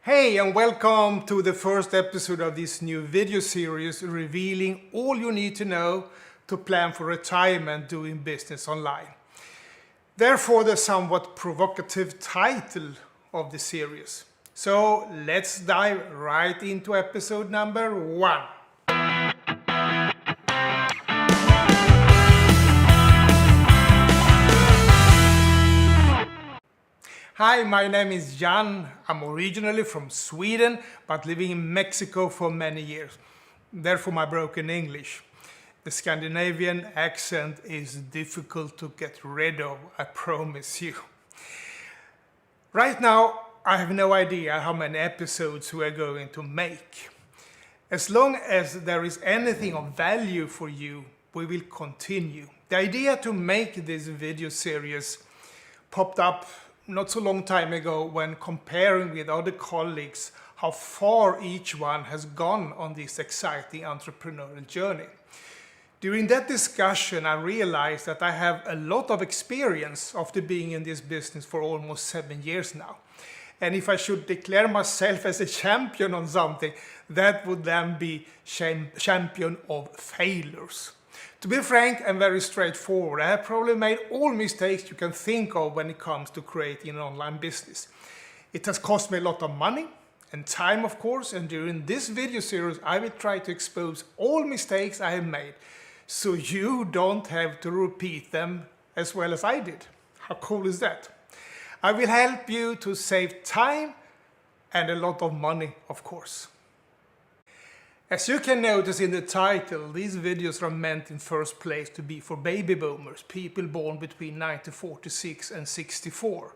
Hey, and welcome to the first episode of this new video series revealing all you need to know to plan for retirement doing business online. Therefore, the somewhat provocative title of the series. So let's dive right into episode number 1. Hi, my name is Jan. I'm originally from Sweden, but living in Mexico for many years. Therefore my broken English. The Scandinavian accent is difficult to get rid of, I promise you. Right now, I have no idea how many episodes we are going to make. As long as there is anything of value for you, we will continue. The idea to make this video series popped up not so long time ago when comparing with other colleagues how far each one has gone on this exciting entrepreneurial journey. During that discussion, I realized that I have a lot of experience after being in this business for almost 7 years now. And if I should declare myself as a champion on something, that would then be champion of failures. To be frank and very straightforward, I have probably made all mistakes you can think of when it comes to creating an online business. It has cost me a lot of money and time, of course, and during this video series I will try to expose all mistakes I have made so you don't have to repeat them as well as I did. How cool is that? I will help you to save time and a lot of money, of course. As you can notice in the title, these videos are meant in first place to be for baby boomers, people born between 1946 and 64.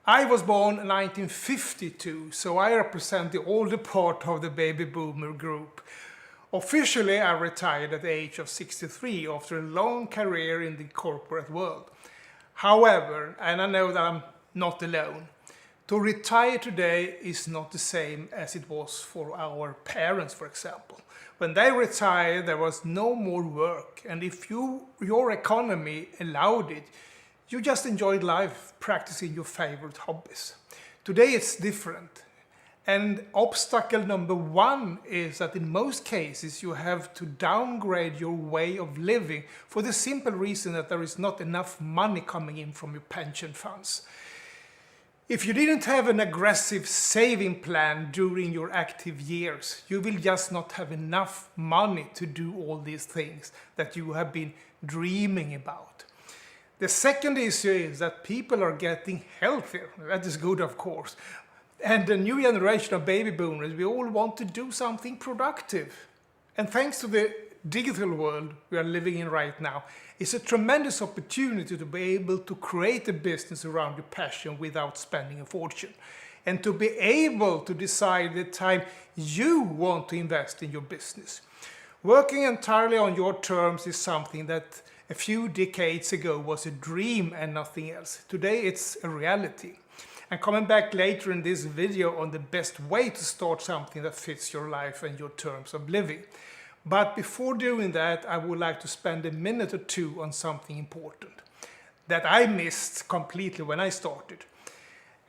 I was born in 1952, so I represent the older part of the baby boomer group. Officially, I retired at the age of 63 after a long career in the corporate world. However, and I know that I'm not alone, to retire today is not the same as it was for our parents, for example. When they retired, there was no more work, and if your economy allowed it, you just enjoyed life practicing your favorite hobbies. Today it's different. And obstacle number 1 is that in most cases you have to downgrade your way of living for the simple reason that there is not enough money coming in from your pension funds. If you didn't have an aggressive saving plan during your active years, you will just not have enough money to do all these things that you have been dreaming about. The second issue is that people are getting healthier. That is good, of course. And the new generation of baby boomers, we all want to do something productive. And thanks to the digital world we are living in right now, it's a tremendous opportunity to be able to create a business around your passion without spending a fortune. And to be able to decide the time you want to invest in your business. Working entirely on your terms is something that a few decades ago was a dream and nothing else. Today it's a reality. I'm coming back later in this video on the best way to start something that fits your life and your terms of living. But before doing that, I would like to spend a minute or two on something important that I missed completely when I started.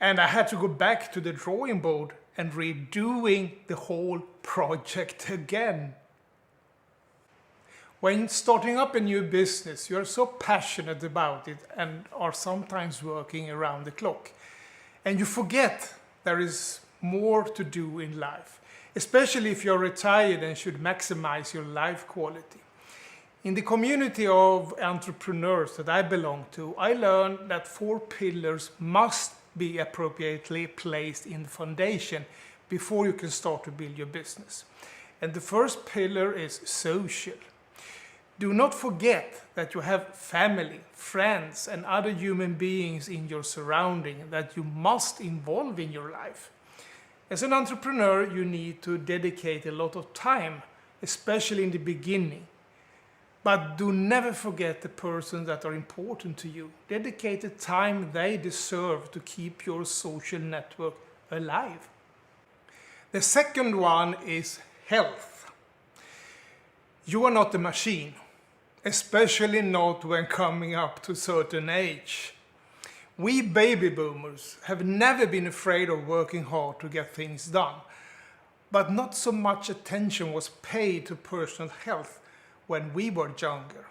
And I had to go back to the drawing board and redoing the whole project again. When starting up a new business, you are so passionate about it and are sometimes working around the clock. And you forget there is more to do in life. Especially if you're retired and should maximize your life quality. In the community of entrepreneurs that I belong to, I learned that 4 pillars must be appropriately placed in the foundation before you can start to build your business. And the first pillar is social. Do not forget that you have family, friends, and other human beings in your surrounding that you must involve in your life. As an entrepreneur, you need to dedicate a lot of time, especially in the beginning. But do never forget the persons that are important to you. Dedicate the time they deserve to keep your social network alive. The second one is health. You are not a machine, especially not when coming up to a certain age. We baby boomers have never been afraid of working hard to get things done, but not so much attention was paid to personal health when we were younger.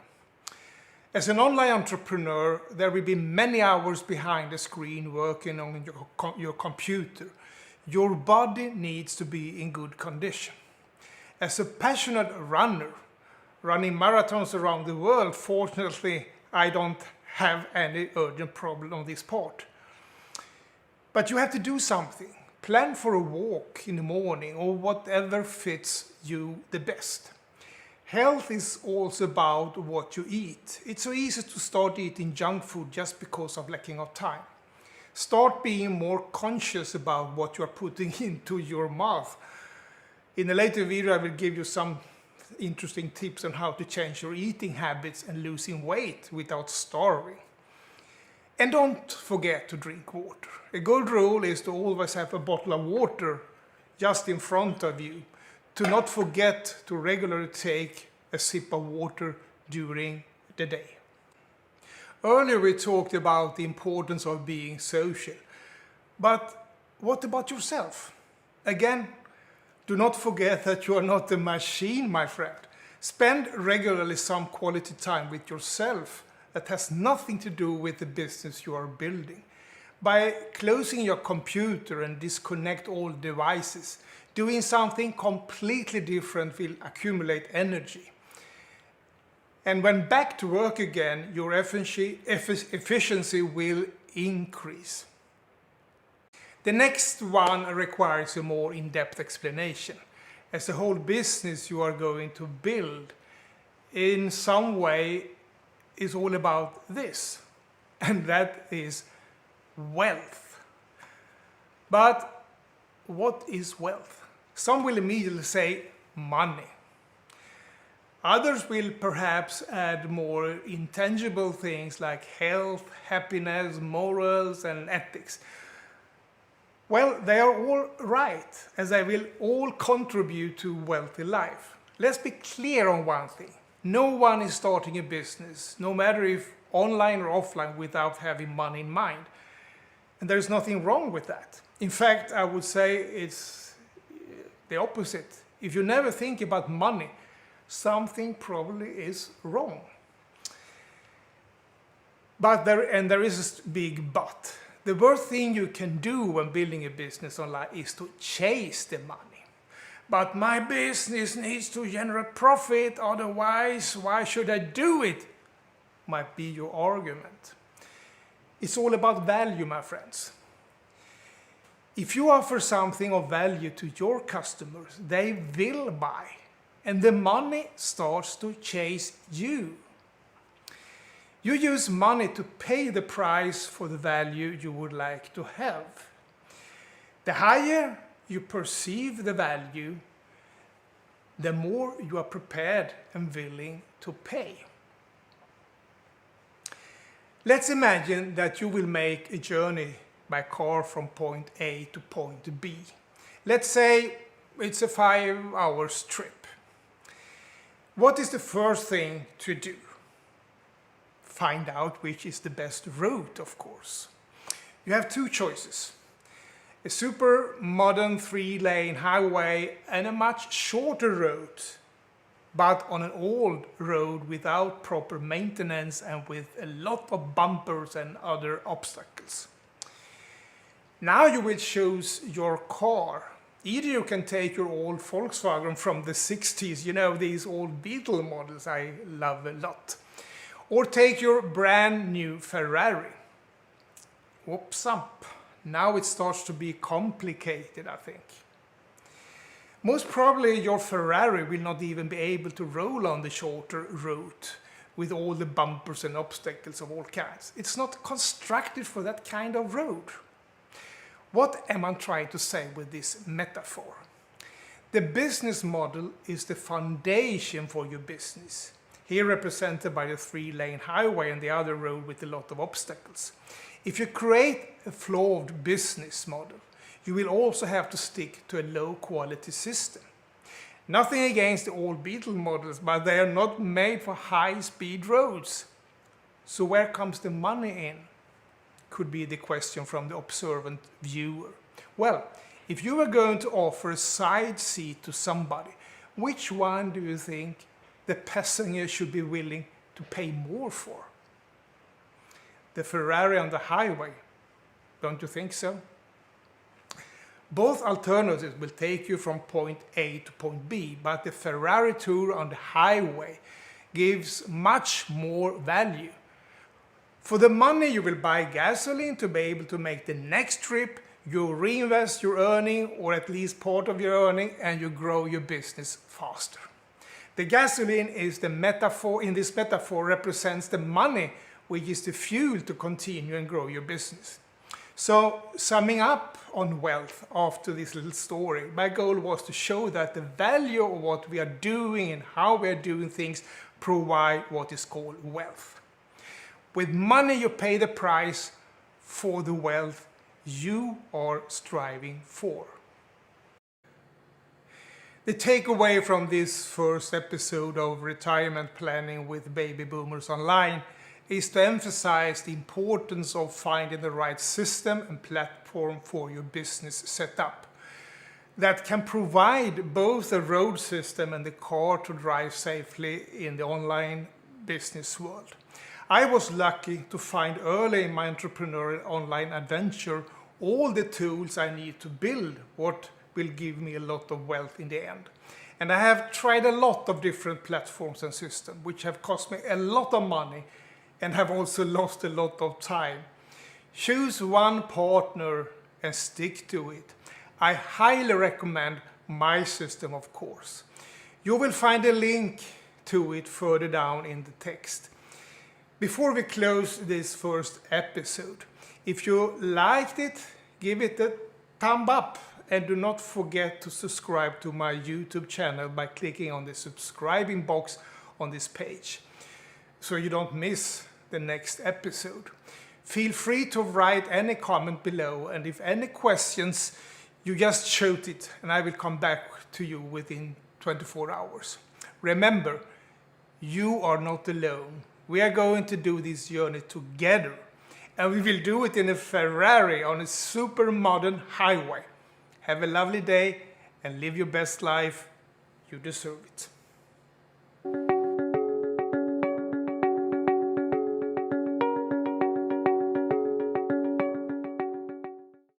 As an online entrepreneur, there will be many hours behind the screen working on your computer. Your body needs to be in good condition. As a passionate runner, running marathons around the world, fortunately, I don't have any urgent problem on this part. But you have to do something. Plan for a walk in the morning or whatever fits you the best. Health is also about what you eat. It's so easy to start eating junk food just because of lacking of time. Start being more conscious about what you are putting into your mouth. In a later video, I will give you some interesting tips on how to change your eating habits and losing weight without starving. And don't forget to drink water. A good rule is to always have a bottle of water just in front of you. To not forget to regularly take a sip of water during the day. Earlier we talked about the importance of being social. But what about yourself? Again, do not forget that you are not a machine, my friend. Spend regularly some quality time with yourself that has nothing to do with the business you are building. By closing your computer and disconnect all devices, doing something completely different will accumulate energy. And when back to work again, your efficiency will increase. The next one requires a more in-depth explanation. As the whole business you are going to build in some way is all about this, and that is wealth. But what is wealth? Some will immediately say money. Others will perhaps add more intangible things like health, happiness, morals, and ethics. Well, they are all right, as they will all contribute to a wealthy life. Let's be clear on one thing. No one is starting a business, no matter if online or offline, without having money in mind. And there's nothing wrong with that. In fact, I would say it's the opposite. If you never think about money, something probably is wrong. But there is a big but. The worst thing you can do when building a business online is to chase the money. But my business needs to generate profit, otherwise why should I do it? Might be your argument. It's all about value, my friends. If you offer something of value to your customers, they will buy, and the money starts to chase you. You use money to pay the price for the value you would like to have. The higher you perceive the value, the more you are prepared and willing to pay. Let's imagine that you will make a journey by car from point A to point B. Let's say it's a 5 hours trip. What is the first thing to do? Find out which is the best route, of course. You have two choices. A super modern 3-lane highway and a much shorter road, but on an old road without proper maintenance and with a lot of bumpers and other obstacles. Now you will choose your car. Either you can take your old Volkswagen from the 60s, you know, these old Beetle models I love a lot. Or take your brand new Ferrari. Whoops up. Now it starts to be complicated, I think. Most probably your Ferrari will not even be able to roll on the shorter route with all the bumpers and obstacles of all kinds. It's not constructed for that kind of road. What am I trying to say with this metaphor? The business model is the foundation for your business, here represented by the 3-lane highway and the other road with a lot of obstacles. If you create a flawed business model, you will also have to stick to a low-quality system. Nothing against the old Beetle models, but they are not made for high-speed roads. So where comes the money in? could be the question from the observant viewer. Well, if you were going to offer a side seat to somebody, which one do you think the passenger should be willing to pay more for? The Ferrari on the highway, don't you think so? Both alternatives will take you from point A to point B, but the Ferrari tour on the highway gives much more value. For the money you will buy gasoline to be able to make the next trip, you reinvest your earning, or at least part of your earning, and you grow your business faster. The gasoline is the metaphor, in this metaphor represents the money, which is the fuel to continue and grow your business. So, summing up on wealth after this little story, my goal was to show that the value of what we are doing and how we are doing things provide what is called wealth. With money you pay the price for the wealth you are striving for. The takeaway from this first episode of Retirement Planning with Baby Boomers Online is to emphasize the importance of finding the right system and platform for your business setup that can provide both a road system and the car to drive safely in the online business world. I was lucky to find early in my entrepreneurial online adventure all the tools I need to build what will give me a lot of wealth in the end. And I have tried a lot of different platforms and systems, which have cost me a lot of money and have also lost a lot of time. Choose one partner and stick to it. I highly recommend my system, of course. You will find a link to it further down in the text. Before we close this first episode, if you liked it, give it a thumb up and do not forget to subscribe to my YouTube channel by clicking on the subscribing box on this page so you don't miss the next episode. Feel free to write any comment below, and if any questions, you just shoot it and I will come back to you within 24 hours. Remember, you are not alone. We are going to do this journey together, and we will do it in a Ferrari on a super modern highway. Have a lovely day and live your best life. You deserve it.